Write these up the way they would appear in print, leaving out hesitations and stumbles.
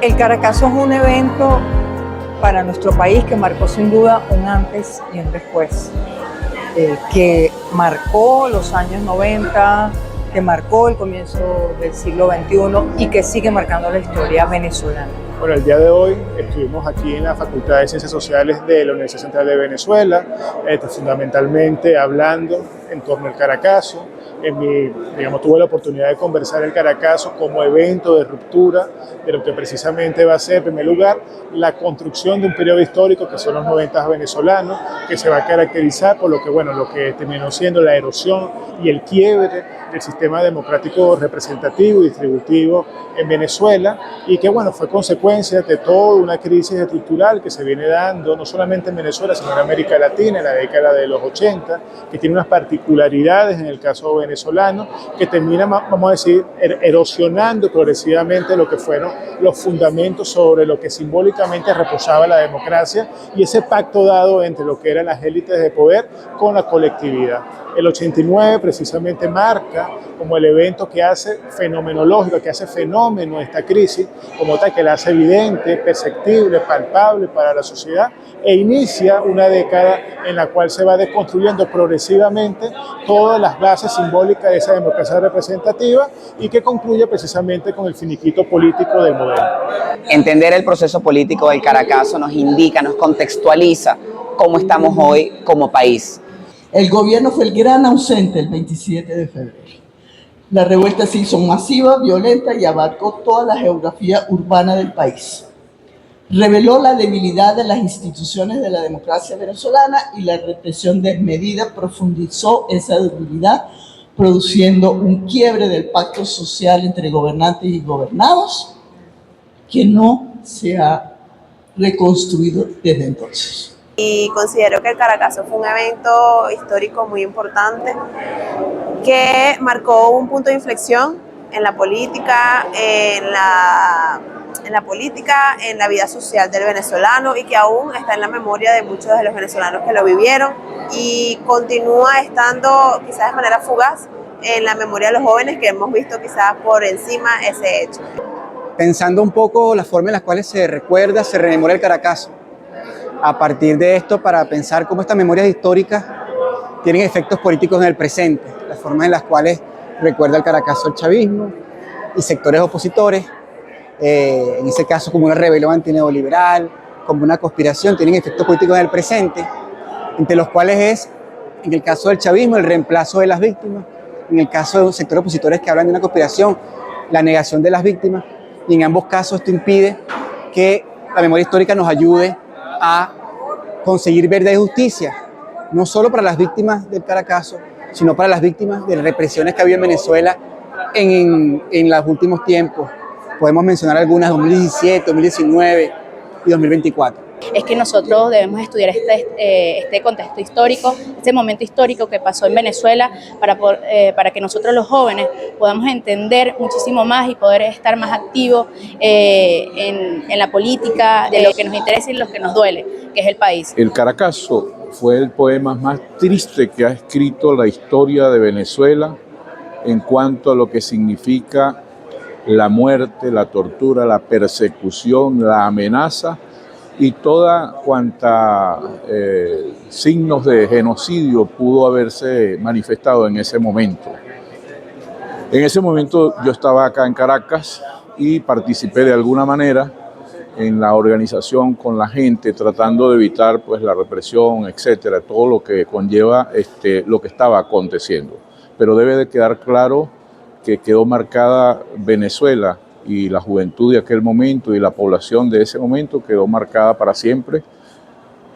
El Caracazo es un evento para nuestro país que marcó sin duda un antes y un después, que marcó los años 90, que marcó el comienzo del siglo XXI y que sigue marcando la historia venezolana. Bueno, el día de hoy estuvimos aquí en la Facultad de Ciencias Sociales de la Universidad Central de Venezuela, fundamentalmente hablando en torno al Caracazo. Tuve la oportunidad de conversar el Caracazo como evento de ruptura de lo que precisamente va a ser, en primer lugar, la construcción de un periodo histórico que son los 90 venezolanos, que se va a caracterizar por lo que terminó siendo la erosión y el quiebre del sistema democrático representativo y distributivo en Venezuela, y que fue consecuencia de toda una crisis estructural que se viene dando no solamente en Venezuela, sino en América Latina en la década de los 80, que tiene unas particularidades en el caso venezolano, que termina, vamos a decir, erosionando progresivamente lo que fueron los fundamentos sobre lo que simbólicamente reposaba la democracia y ese pacto dado entre lo que eran las élites de poder con la colectividad. El 89 precisamente marca como el evento que hace fenomenológico, que hace fenómeno esta crisis, como tal, que la hace evidente, perceptible, palpable para la sociedad, e inicia una década en la cual se va desconstruyendo progresivamente todas las bases simbólicas de esa democracia representativa y que concluye precisamente con el finiquito político del modelo. Entender el proceso político del Caracazo nos indica, nos contextualiza cómo estamos hoy como país. El gobierno fue el gran ausente el 27 de febrero. La revuelta se hizo masiva, violenta y abarcó toda la geografía urbana del país. Reveló la debilidad de las instituciones de la democracia venezolana y la represión desmedida profundizó esa debilidad, produciendo un quiebre del pacto social entre gobernantes y gobernados que no se ha reconstruido desde entonces. Y considero que el Caracazo fue un evento histórico muy importante que marcó un punto de inflexión en la política, en la vida social del venezolano y que aún está en la memoria de muchos de los venezolanos que lo vivieron y continúa estando quizás de manera fugaz en la memoria de los jóvenes que hemos visto quizás por encima ese hecho. Pensando un poco la forma en la cual se recuerda, se rememora el Caracazo. A partir de esto, para pensar cómo estas memorias históricas tienen efectos políticos en el presente, las formas en las cuales recuerda el Caracazo el chavismo y sectores opositores, en ese caso como una rebelión antineoliberal, como una conspiración, tienen efectos políticos en el presente, entre los cuales es, en el caso del chavismo, el reemplazo de las víctimas, en el caso de los sectores opositores que hablan de una conspiración, la negación de las víctimas, y en ambos casos esto impide que la memoria histórica nos ayude a conseguir verdad y justicia, no solo para las víctimas del Caracazo, sino para las víctimas de represiones que ha habido en Venezuela en los últimos tiempos. Podemos mencionar algunas, 2017, 2019 y 2024. Es que nosotros debemos estudiar este contexto histórico, este momento histórico que pasó en Venezuela para que nosotros los jóvenes podamos entender muchísimo más y poder estar más activos en la política, de lo que nos interesa y lo que nos duele, que es el país. El Caracazo fue el poema más triste que ha escrito la historia de Venezuela en cuanto a lo que significa la muerte, la tortura, la persecución, la amenaza y toda cuanta signos de genocidio pudo haberse manifestado en ese momento. En ese momento yo estaba acá en Caracas y participé de alguna manera en la organización con la gente, tratando de evitar la represión, etcétera, todo lo que conlleva lo que estaba aconteciendo. Pero debe de quedar claro que quedó marcada Venezuela y la juventud de aquel momento y la población de ese momento quedó marcada para siempre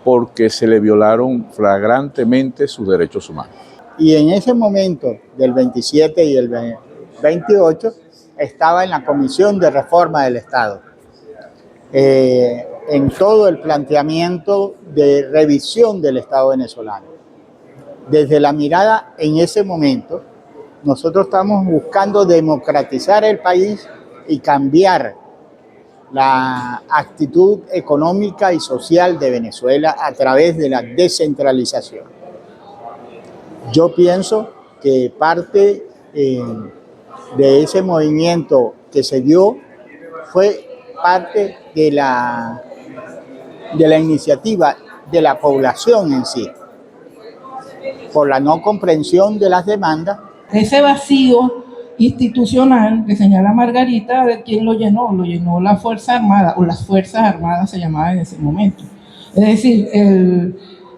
porque se le violaron flagrantemente sus derechos humanos. Y en ese momento del 27 y el 28 estaba en la Comisión de Reforma del Estado, en todo el planteamiento de revisión del Estado venezolano. Desde la mirada en ese momento, nosotros estamos buscando democratizar el país y cambiar la actitud económica y social de Venezuela a través de la descentralización. Yo pienso que parte de ese movimiento que se dio fue parte de la iniciativa de la población en sí, por la no comprensión de las demandas. Ese vacío institucional que señala Margarita, ¿de quién lo llenó? Lo llenó la Fuerza Armada, o las Fuerzas Armadas se llamaban en ese momento. Es decir,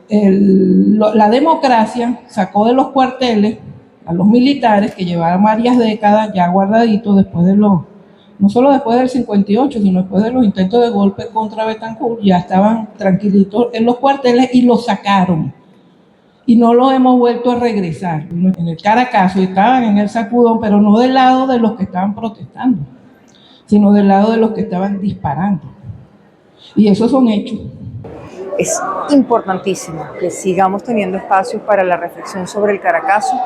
la democracia sacó de los cuarteles a los militares que llevaban varias décadas ya guardaditos después de no solo después del 58, sino después de los intentos de golpe contra Betancourt, ya estaban tranquilitos en los cuarteles y los sacaron. Y no los hemos vuelto a regresar. En el Caracazo estaban en el sacudón, pero no del lado de los que estaban protestando, sino del lado de los que estaban disparando. Y esos son hechos. Es importantísimo que sigamos teniendo espacios para la reflexión sobre el Caracazo,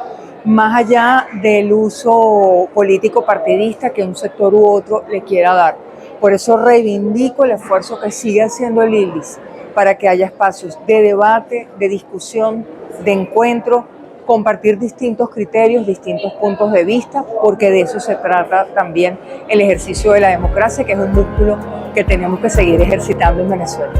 más allá del uso político partidista que un sector u otro le quiera dar. Por eso reivindico el esfuerzo que sigue haciendo el ILDIS para que haya espacios de debate, de discusión, de encuentro, compartir distintos criterios, distintos puntos de vista, porque de eso se trata también el ejercicio de la democracia, que es un músculo que tenemos que seguir ejercitando en Venezuela.